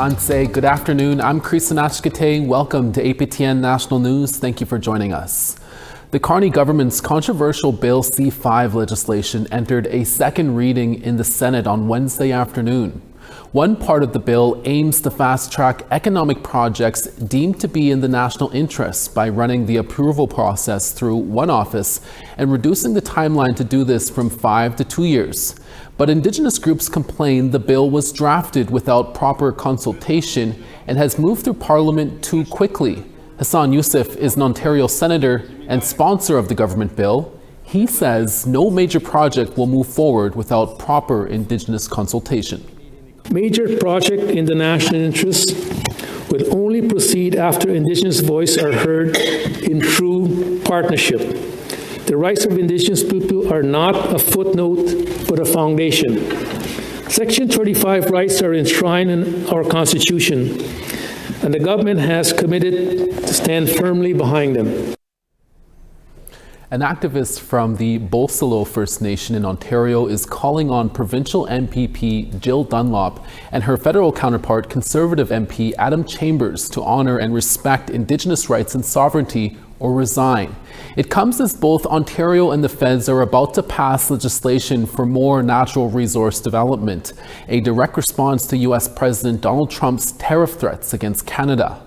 Pelchce. Good afternoon. I'm Nathalie Naguset. Welcome to APTN National News. Thank you for joining us. The Carney government's controversial Bill C-5 legislation entered a second reading in the Senate on Wednesday afternoon. One part of the bill aims to fast-track economic projects deemed to be in the national interest by running the approval process through one office and reducing the timeline to do this from 5 to 2 years. But Indigenous groups complain the bill was drafted without proper consultation and has moved through Parliament too quickly. Hassan Youssef is an Ontario senator and sponsor of the government bill. He says no major project will move forward without proper Indigenous consultation. Major project in the national interest will only proceed after Indigenous voice are heard in true partnership. The rights of Indigenous people are not a footnote, but a foundation. Section 35 rights are enshrined in our Constitution, and the government has committed to stand firmly behind them. An activist from the Bolsalo First Nation in Ontario is calling on provincial MPP Jill Dunlop and her federal counterpart, Conservative MP Adam Chambers, to honor and respect Indigenous rights and sovereignty or resign. It comes as both Ontario and the feds are about to pass legislation for more natural resource development, a direct response to U.S. President Donald Trump's tariff threats against Canada.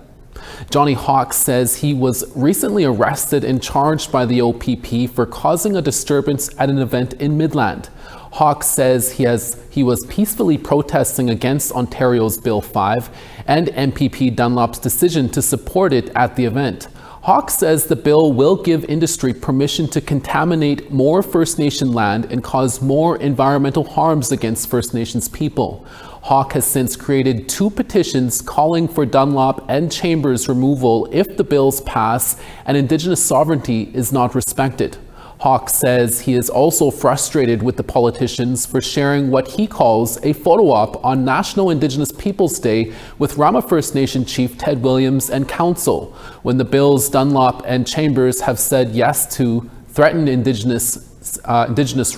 Johnny Hawk says he was recently arrested and charged by the OPP for causing a disturbance at an event in Midland. Hawk says he was peacefully protesting against Ontario's Bill 5 and MPP Dunlop's decision to support it at the event. Hawk says the bill will give industry permission to contaminate more First Nation land and cause more environmental harms against First Nations people. Hawk has since created 2 petitions calling for Dunlop and Chambers' removal if the bills pass and Indigenous sovereignty is not respected. Hawk says he is also frustrated with the politicians for sharing what he calls a photo op on National Indigenous Peoples Day with Rama First Nation Chief Ted Williams and Council, when the bills Dunlop and Chambers have said yes to threaten Indigenous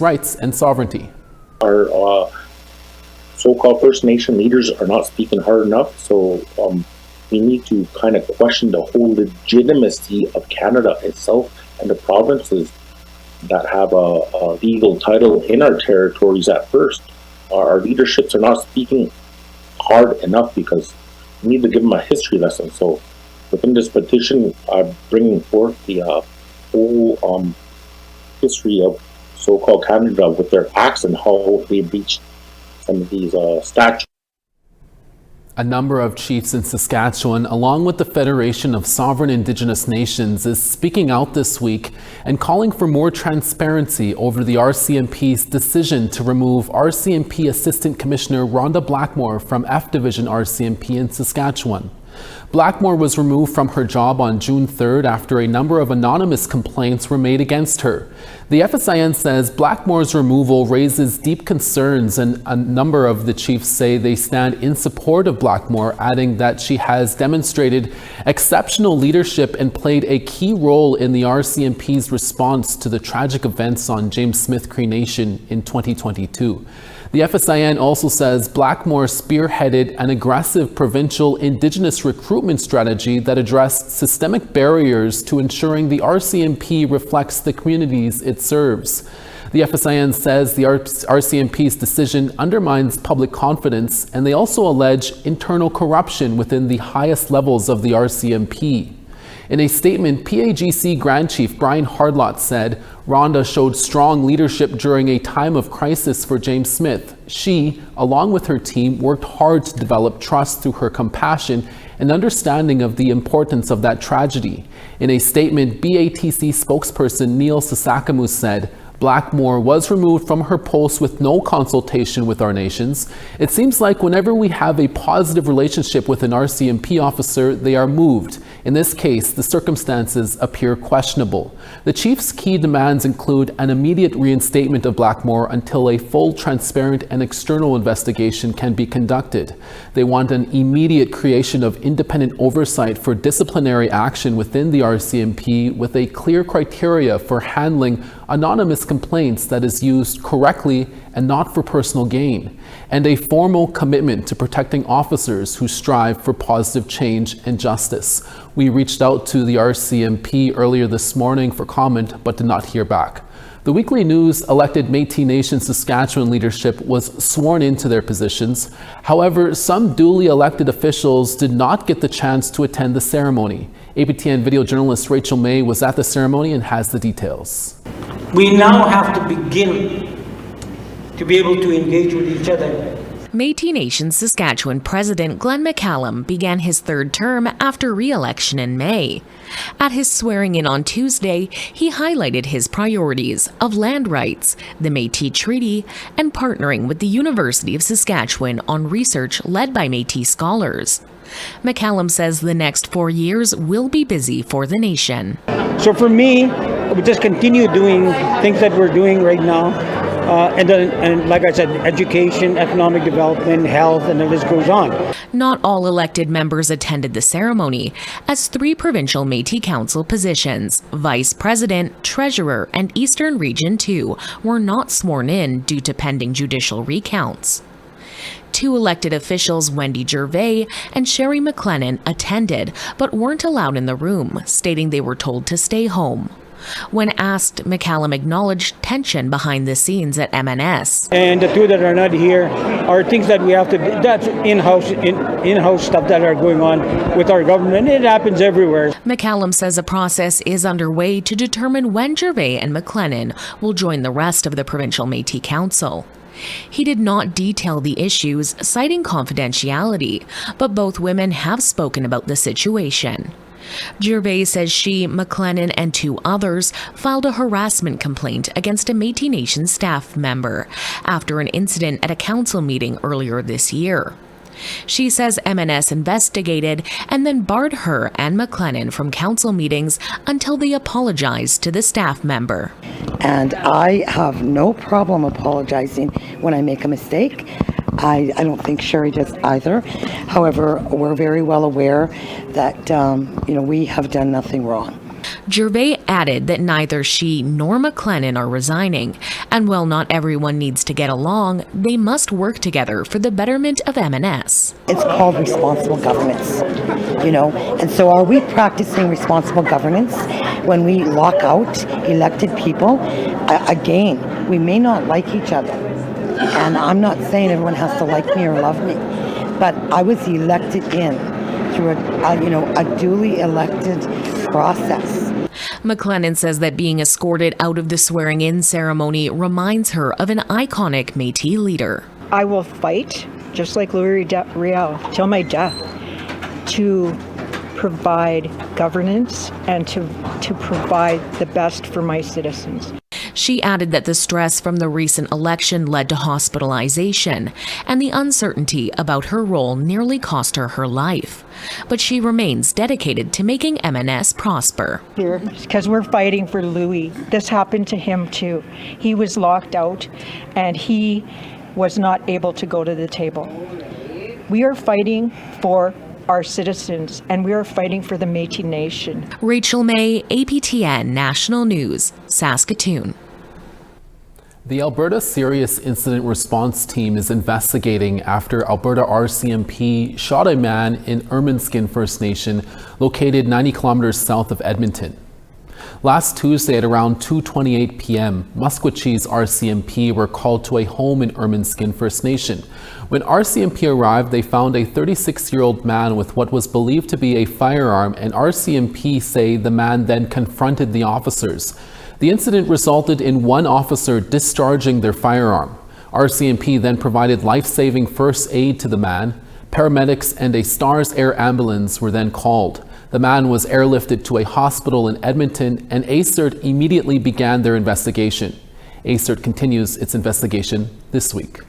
rights and sovereignty. Our so-called First Nation leaders are not speaking hard enough, so we need to kind of question the whole legitimacy of Canada itself and the provinces that have a legal title in our territories at first. Our leaderships are not speaking hard enough because we need to give them a history lesson. So within this petition, I'm bringing forth the whole history of so-called Canada with their acts and how they breached some of these statutes. A number of chiefs in Saskatchewan, along with the Federation of Sovereign Indigenous Nations, is speaking out this week and calling for more transparency over the RCMP's decision to remove RCMP Assistant Commissioner Rhonda Blackmore from F Division RCMP in Saskatchewan. Blackmore was removed from her job on June 3rd after a number of anonymous complaints were made against her. The FSIN says Blackmore's removal raises deep concerns, and a number of the chiefs say they stand in support of Blackmore, adding that she has demonstrated exceptional leadership and played a key role in the RCMP's response to the tragic events on James Smith Cree Nation in 2022. The FSIN also says Blackmore spearheaded an aggressive provincial Indigenous recruitment strategy that addressed systemic barriers to ensuring the RCMP reflects the communities it serves. The FSIN says the RCMP's decision undermines public confidence, and they also allege internal corruption within the highest levels of the RCMP. In a statement, PAGC Grand Chief Brian Hardlott said Rhonda showed strong leadership during a time of crisis for James Smith. She, along with her team, worked hard to develop trust through her compassion and understanding of the importance of that tragedy. In a statement, BATC spokesperson Neil Sasakamu said, Blackmore was removed from her post with no consultation with our nations. It seems like whenever we have a positive relationship with an RCMP officer, they are moved. In this case, the circumstances appear questionable. The chief's key demands include an immediate reinstatement of Blackmore until a full, transparent and external investigation can be conducted. They want an immediate creation of independent oversight for disciplinary action within the RCMP with a clear criteria for handling anonymous complaints that is used correctly and not for personal gain, and a formal commitment to protecting officers who strive for positive change and justice. We reached out to the RCMP earlier this morning for comment, but did not hear back. The Weekly News elected Métis Nation Saskatchewan leadership was sworn into their positions. However, some duly elected officials did not get the chance to attend the ceremony. APTN video journalist Rachel May was at the ceremony and has the details. We now have to begin to be able to engage with each other. Métis Nation Saskatchewan President Glenn McCallum began his third term after re-election in May. At his swearing-in on Tuesday, he highlighted his priorities of land rights, the Métis Treaty, and partnering with the University of Saskatchewan on research led by Métis scholars. McCallum says the next 4 years will be busy for the nation. So for me, we just continue doing things that we're doing right now. And like I said, education, economic development, health, and the list goes on. Not all elected members attended the ceremony, as 3 provincial Métis Council positions, Vice President, Treasurer, and Eastern Region 2 were not sworn in due to pending judicial recounts. 2 elected officials, Wendy Gervais and Sherry McLennan, attended but weren't allowed in the room, stating they were told to stay home. When asked, McCallum acknowledged tension behind the scenes at MNS. And the 2 that are not here are things that we have to, that's in-house stuff that are going on with our government. It happens everywhere. McCallum says a process is underway to determine when Gervais and McLennan will join the rest of the provincial Métis Council. He did not detail the issues, citing confidentiality, but both women have spoken about the situation. Gervais says she, McLennan, and 2 others filed a harassment complaint against a Métis Nation staff member after an incident at a council meeting earlier this year. She says MNS investigated and then barred her and McLennan from council meetings until they apologized to the staff member. And I have no problem apologizing when I make a mistake. I don't think Sherry does either. However, we're very well aware that we have done nothing wrong. Gervais added that neither she nor McLennan are resigning, and while not everyone needs to get along, they must work together for the betterment of MNS. It's called responsible governance, and so are we practicing responsible governance when we lock out elected people? Again, we may not like each other, and I'm not saying everyone has to like me or love me, but I was elected in through a duly elected process. McLennan says that being escorted out of the swearing-in ceremony reminds her of an iconic Métis leader. I will fight, just like Louis Riel, till my death, to provide governance and to provide the best for my citizens. She added that the stress from the recent election led to hospitalization, and the uncertainty about her role nearly cost her her life. But she remains dedicated to making MNS prosper. Here, because we're fighting for Louis. This happened to him too. He was locked out and he was not able to go to the table. We are fighting for our citizens, and we are fighting for the Métis Nation. Rachel May, APTN National News, Saskatoon. The Alberta Serious Incident Response Team is investigating after Alberta RCMP shot a man in Ermineskin First Nation, located 90 kilometers south of Edmonton. Last Tuesday at around 2:28 p.m., Musquechee's RCMP were called to a home in Ermineskin First Nation. When RCMP arrived, they found a 36-year-old man with what was believed to be a firearm, and RCMP say the man then confronted the officers. The incident resulted in one officer discharging their firearm. RCMP then provided life-saving first aid to the man. Paramedics and a Stars Air ambulance were then called. The man was airlifted to a hospital in Edmonton, and ACERT immediately began their investigation. ACERT continues its investigation this week.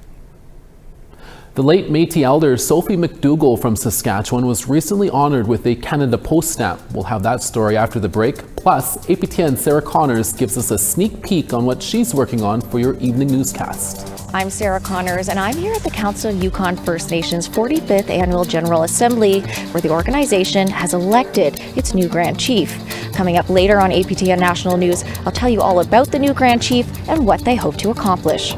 The late Métis elder Sophie McDougall from Saskatchewan was recently honored with a Canada Post stamp. We'll have that story after the break. Plus, APTN Sarah Connors gives us a sneak peek on what she's working on for your evening newscast. I'm Sarah Connors, and I'm here at the Council of Yukon First Nations 45th Annual General Assembly, where the organization has elected its new Grand Chief. Coming up later on APTN National News, I'll tell you all about the new Grand Chief and what they hope to accomplish.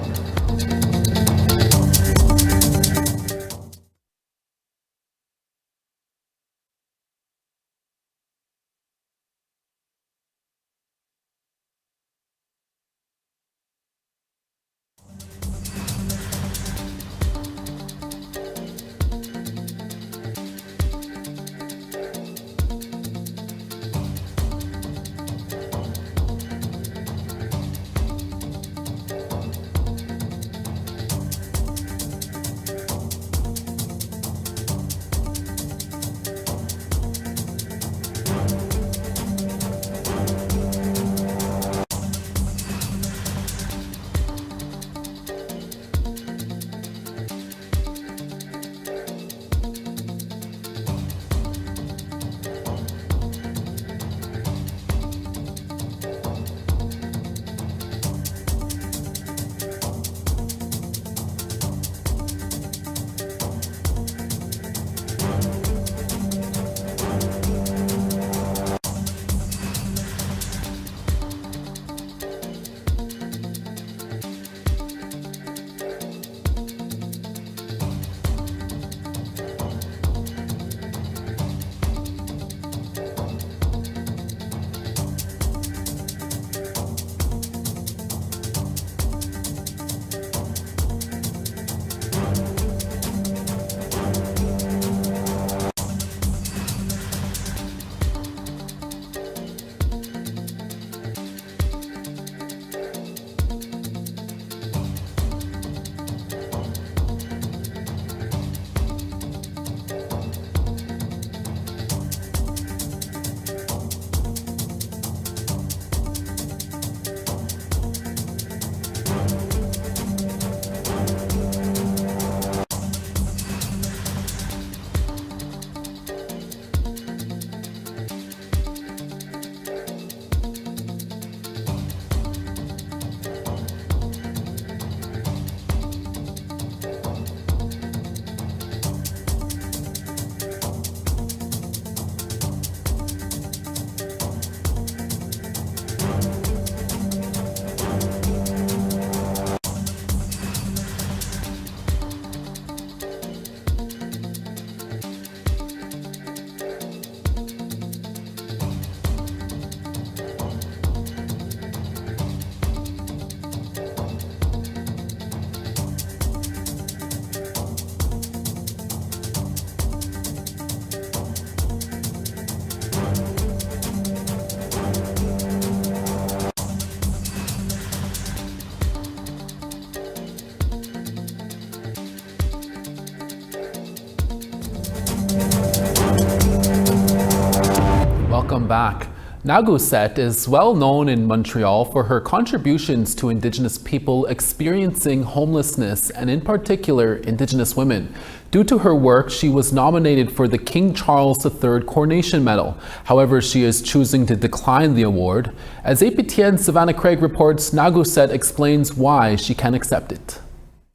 Welcome back. Naguset is well known in Montreal for her contributions to Indigenous people experiencing homelessness and in particular Indigenous women. Due to her work, she was nominated for the King Charles III Coronation Medal. However, she is choosing to decline the award. As APTN Savannah Craig reports, Naguset explains why she can't accept it.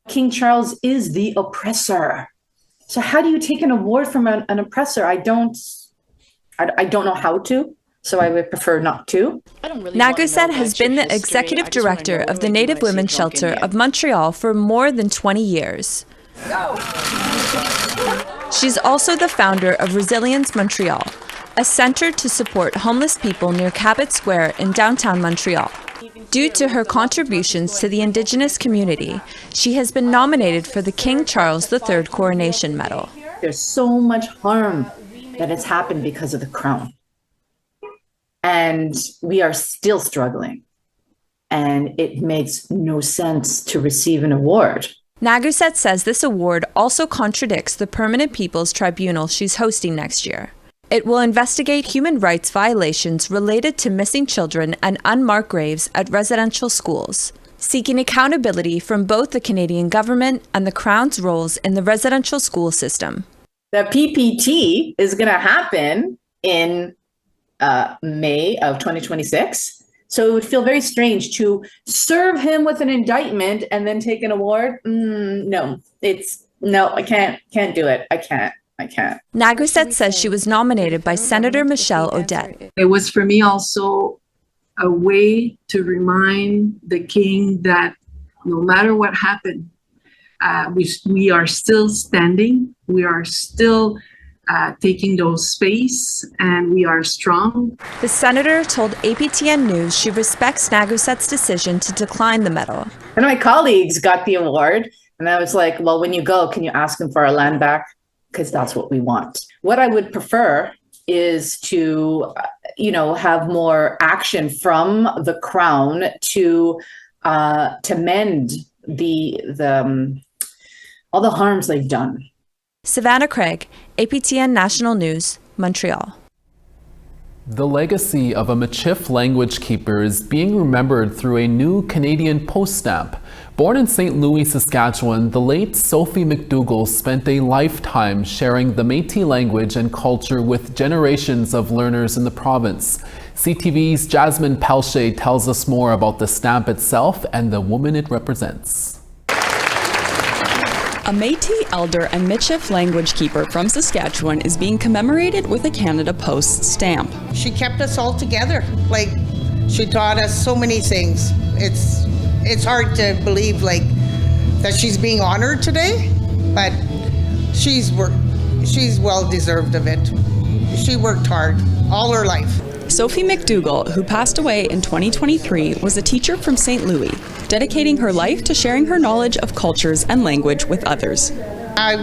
King Charles is the oppressor. So how do you take an award from an oppressor? I don't know how to, so I would prefer not to. Naguset has been the executive director of the Native Women's Shelter of Montreal for more than 20 years. She's also the founder of Resilience Montreal, a center to support homeless people near Cabot Square in downtown Montreal. Due to her contributions to the Indigenous community, she has been nominated for the King Charles III Coronation Medal. There's so much harm that has happened because of the crown. And we are still struggling. And it makes no sense to receive an award. Naguset says this award also contradicts the Permanent People's Tribunal she's hosting next year. It will investigate human rights violations related to missing children and unmarked graves at residential schools. seeking accountability from both the Canadian government and the Crown's roles in the residential school system. The PPT is going to happen in May of 2026. So it would feel very strange to serve him with an indictment and then take an award. No, I can't do it. I can't. Naguset says she was nominated by Senator Michelle Odette. It was for me also a way to remind the king that no matter what happened, we are still standing. We are still taking those space, and we are strong. The senator told APTN News she respects Naguset's decision to decline the medal. And my colleagues got the award, and I was like, well, when you go, can you ask them for our land back? Because that's what we want. What I would prefer is to, have more action from the Crown to mend all the harms they've done. Savannah Craig, APTN National News, Montreal. The legacy of a Michif language keeper is being remembered through a new Canadian post stamp. Born in St. Louis, Saskatchewan, the late Sophie McDougall spent a lifetime sharing the Métis language and culture with generations of learners in the province. CTV's Jasmine Pelchce tells us more about the stamp itself and the woman it represents. A Métis elder and Michif language keeper from Saskatchewan is being commemorated with a Canada Post stamp. She kept us all together. She taught us so many things. It's hard to believe that she's being honored today, but she's well deserved of it. She worked hard all her life. Sophie McDougall, who passed away in 2023, was a teacher from St. Louis, dedicating her life to sharing her knowledge of cultures and language with others. I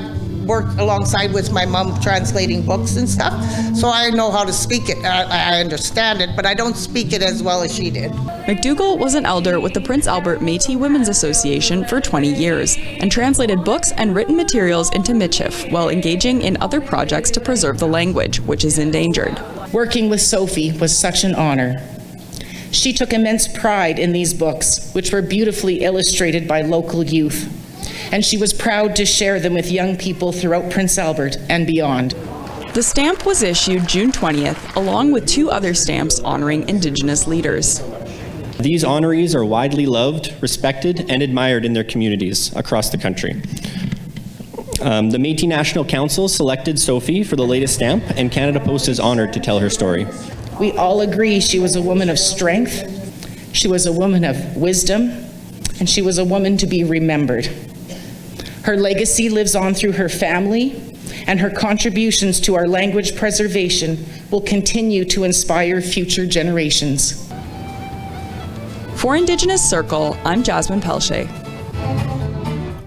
work alongside with my mom translating books and stuff, so I know how to speak it. I understand it, but I don't speak it as well as she did. McDougall was an elder with the Prince Albert Métis Women's Association for 20 years and translated books and written materials into Michif while engaging in other projects to preserve the language, which is endangered. Working with Sophie was such an honor. She took immense pride in these books, which were beautifully illustrated by local youth, and she was proud to share them with young people throughout Prince Albert and beyond. The stamp was issued June 20th, along with 2 other stamps honoring Indigenous leaders. These honorees are widely loved, respected, and admired in their communities across the country. The Métis National Council selected Sophie for the latest stamp, and Canada Post is honored to tell her story. We all agree she was a woman of strength, she was a woman of wisdom, and she was a woman to be remembered. Her legacy lives on through her family, and her contributions to our language preservation will continue to inspire future generations. For Indigenous Circle, I'm Jasmine Pelchce.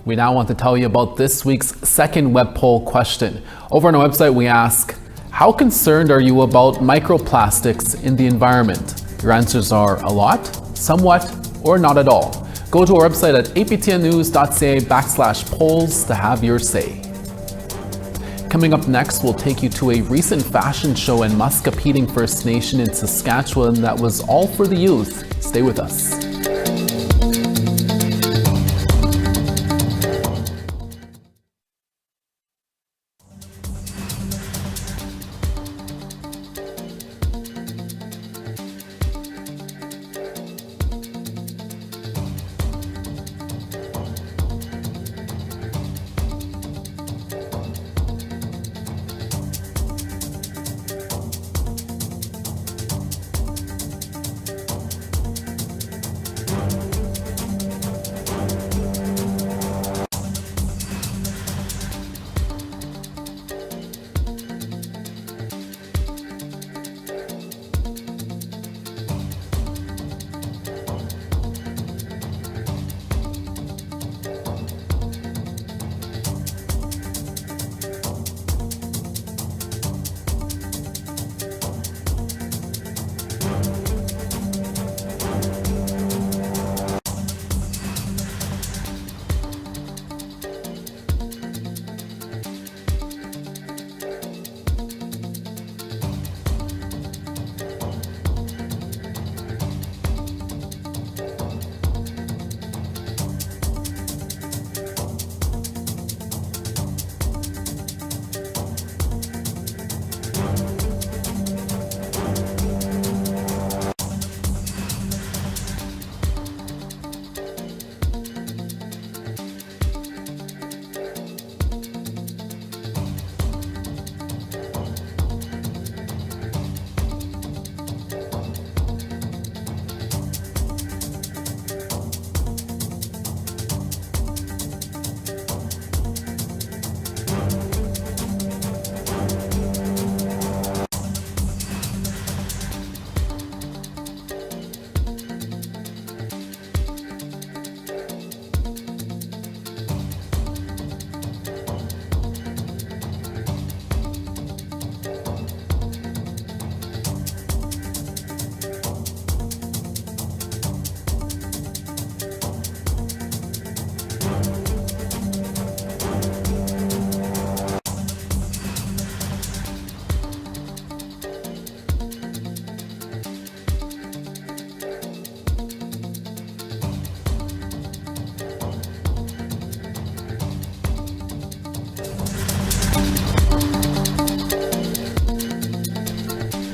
We now want to tell you about this week's second web poll question. Over on our website, we ask, how concerned are you about microplastics in the environment? Your answers are a lot, somewhat, or not at all. Go to our website at aptnnews.ca/polls to have your say. Coming up next, we'll take you to a recent fashion show in Muscapine First Nation in Saskatchewan that was all for the youth. Stay with us.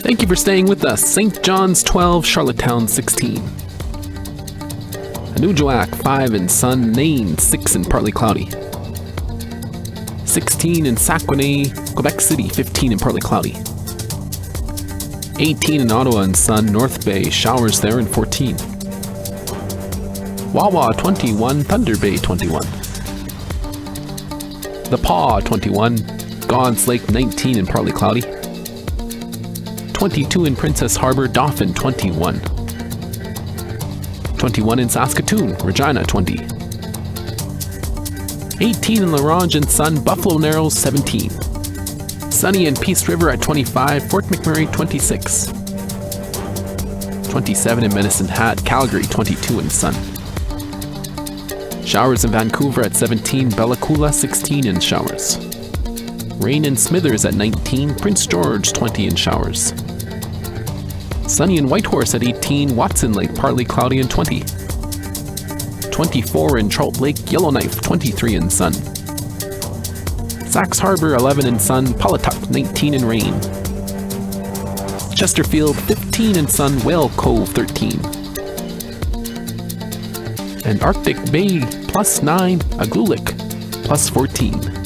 Thank you for staying with us. St. John's 12, Charlottetown 16. Anujoak 5 and sun, Nain 6 and partly cloudy. 16 in Saguenay, Quebec City 15 and partly cloudy. 18 in Ottawa and sun, North Bay showers there, and 14. Wawa 21, Thunder Bay 21. The Paw 21, God's Lake 19 and partly cloudy. 22 in Princess Harbor, Dauphin 21. 21 in Saskatoon, Regina 20. 18 in La Ronge and sun, Buffalo Narrows 17. Sunny in Peace River at 25, Fort McMurray 26. 27 in Medicine Hat, Calgary 22 and sun. Showers in Vancouver at 17, Bella Coola 16 in showers. Rain in Smithers at 19, Prince George 20 in showers. Sunny in Whitehorse at 18, Watson Lake partly cloudy and 20. 24 in Trout Lake, Yellowknife 23 in sun. Sax Harbor 11 in sun, Paulatuck 19 in rain. Chesterfield 15 in sun, Whale Cove 13. And Arctic Bay +9, Aglulik +14.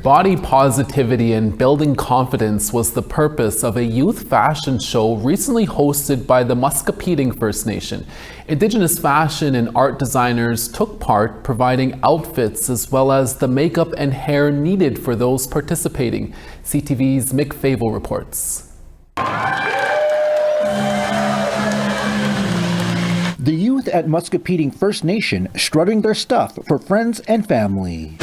Body positivity and building confidence was the purpose of a youth fashion show recently hosted by the Muscopheting First Nation. Indigenous fashion and art designers took part, providing outfits as well as the makeup and hair needed for those participating. CTV's Mick Fable reports. The youth at Muscopheting First Nation strutting their stuff for friends and family.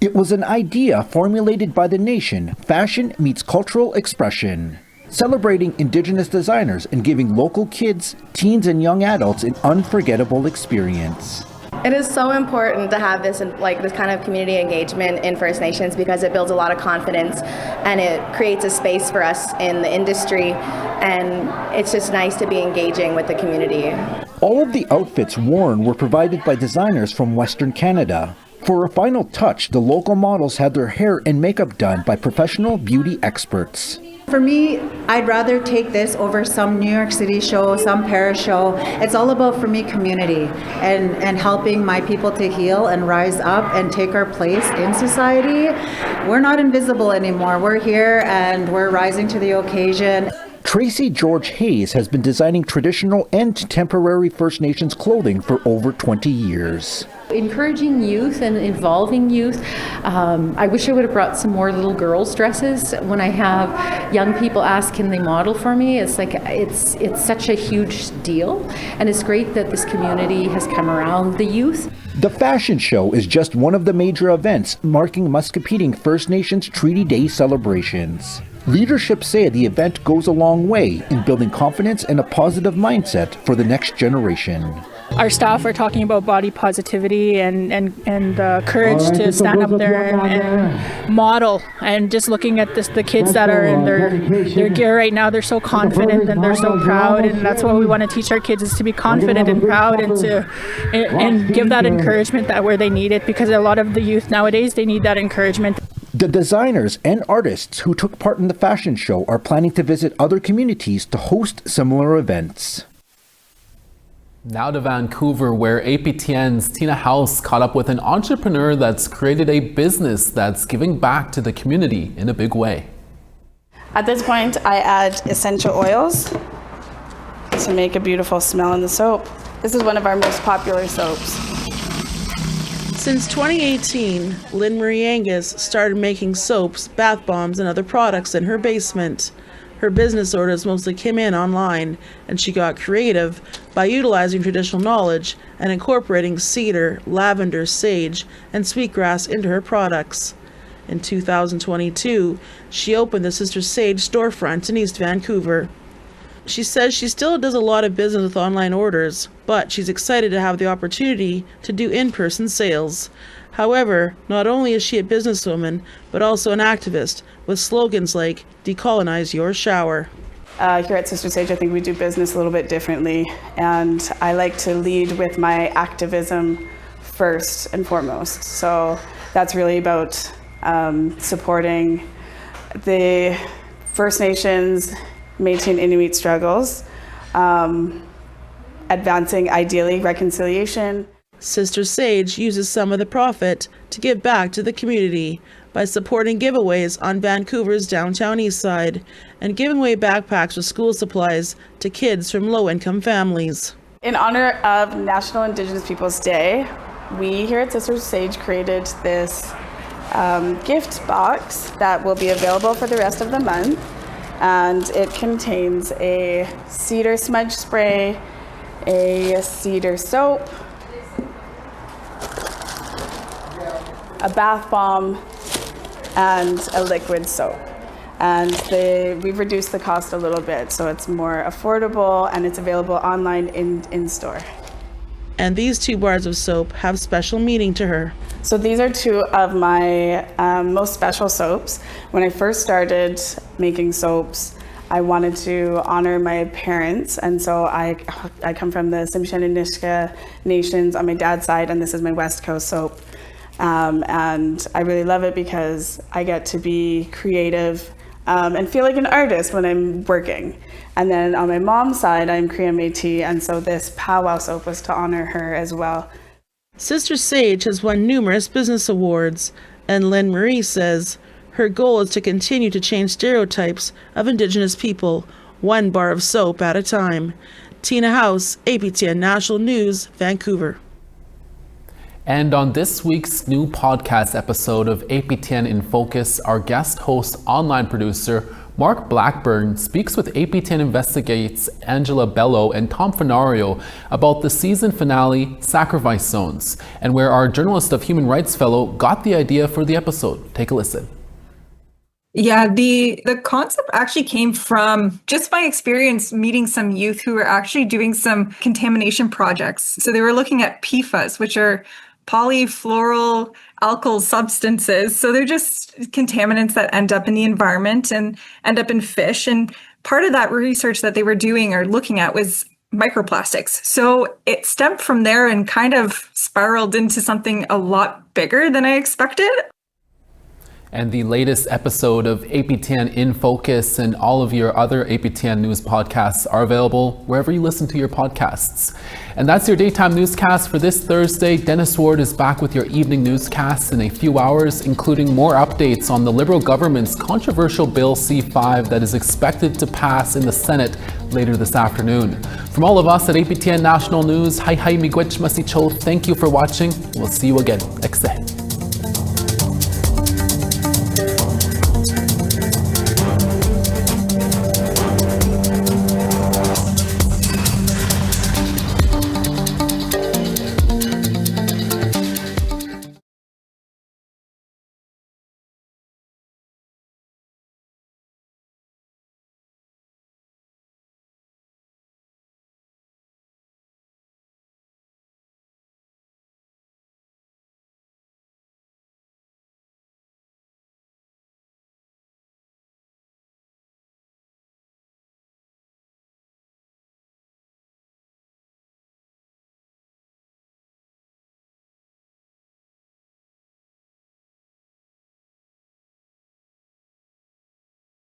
It was an idea formulated by the nation. Fashion meets cultural expression, celebrating Indigenous designers and giving local kids, teens, and young adults an unforgettable experience. It is so important to have this kind of community engagement in First Nations because it builds a lot of confidence and it creates a space for us in the industry, and it's just nice to be engaging with the community. All of the outfits worn were provided by designers from Western Canada. For a final touch, the local models had their hair and makeup done by professional beauty experts. For me, I'd rather take this over some New York City show, some Paris show. It's all about, for me, community and helping my people to heal and rise up and take our place in society. We're not invisible anymore. We're here and we're rising to the occasion. Tracy George Hayes has been designing traditional and temporary First Nations clothing for over 20 years. Encouraging youth and involving youth. I wish I would have brought some more little girls' dresses. When I have young people ask, can they model for me? It's like, it's such a huge deal. And it's great that this community has come around the youth. The fashion show is just one of the major events marking Muscopheting First Nations Treaty Day celebrations. Leadership say the event goes a long way in building confidence and a positive mindset for the next generation. Our staff are talking about body positivity and courage to stand up there and model. And just looking at the kids that are in their gear right now, they're so confident and they're so proud. And that's what we want to teach our kids, is to be confident and proud and give that encouragement that where they need it, because a lot of the youth nowadays, they need that encouragement. The designers and artists who took part in the fashion show are planning to visit other communities to host similar events. Now to Vancouver, where APTN's Tina House caught up with an entrepreneur that's created a business that's giving back to the community in a big way. At this point, I add essential oils to make a beautiful smell in the soap. This is one of our most popular soaps. Since 2018, Lynn Marie Angus started making soaps, bath bombs, and other products in her basement. Her business orders mostly came in online, and she got creative by utilizing traditional knowledge and incorporating cedar, lavender, sage, and sweetgrass into her products. In 2022, she opened the Sister Sage storefront in East Vancouver. She says she still does a lot of business with online orders, but she's excited to have the opportunity to do in-person sales. However, not only is she a businesswoman, but also an activist with slogans like "Decolonize Your Shower." Here at Sister Sage, I think we do business a little bit differently, and I like to lead with my activism first and foremost. So that's really about supporting the First Nations, Métis and Inuit struggles, advancing ideally reconciliation. Sister Sage uses some of the profit to give back to the community by supporting giveaways on Vancouver's downtown east side and giving away backpacks with school supplies to kids from low-income families. In honor of National Indigenous Peoples Day, we here at Sister Sage created this gift box that will be available for the rest of the month, and it contains a cedar smudge spray, a cedar soap, a bath bomb, and a liquid soap. And we've reduced the cost a little bit, so it's more affordable and it's available online in store. And these 2 bars of soap have special meaning to her. So these are 2 of my most special soaps. When I first started making soaps, I wanted to honor my parents, and so I come from the Tsimshian nations on my dad's side, and this is my West Coast soap. And I really love it because I get to be creative and feel like an artist when I'm working. And then on my mom's side, I'm Korean Métis, and so this powwow soap was to honor her as well. Sister Sage has won numerous business awards, and Lynn Marie says her goal is to continue to change stereotypes of Indigenous people, 1 bar of soap at a time. Tina House, APTN National News, Vancouver. And on this week's new podcast episode of APTN in Focus, our guest host, online producer, Mark Blackburn speaks with APTN Investigates Angela Bello and Tom Fenario about the season finale, Sacrifice Zones, and where our Journalist of Human Rights fellow got the idea for the episode. Take a listen. Yeah, the concept actually came from just my experience meeting some youth who were actually doing some contamination projects. So they were looking at PFAS, which are polyfluoroalkyl alkyl substances. So they're just contaminants that end up in the environment and end up in fish. And part of that research that they were doing or looking at was microplastics. So it stemmed from there and kind of spiraled into something a lot bigger than I expected. And the latest episode of APTN in Focus and all of your other APTN news podcasts are available wherever you listen to your podcasts. And that's your daytime newscast for this Thursday. Dennis Ward is back with your evening newscast in a few hours, including more updates on the Liberal government's controversial Bill C-5 that is expected to pass in the Senate later this afternoon. From all of us at APTN National News, hi miigwech masicho, thank you for watching. We'll see you again next day.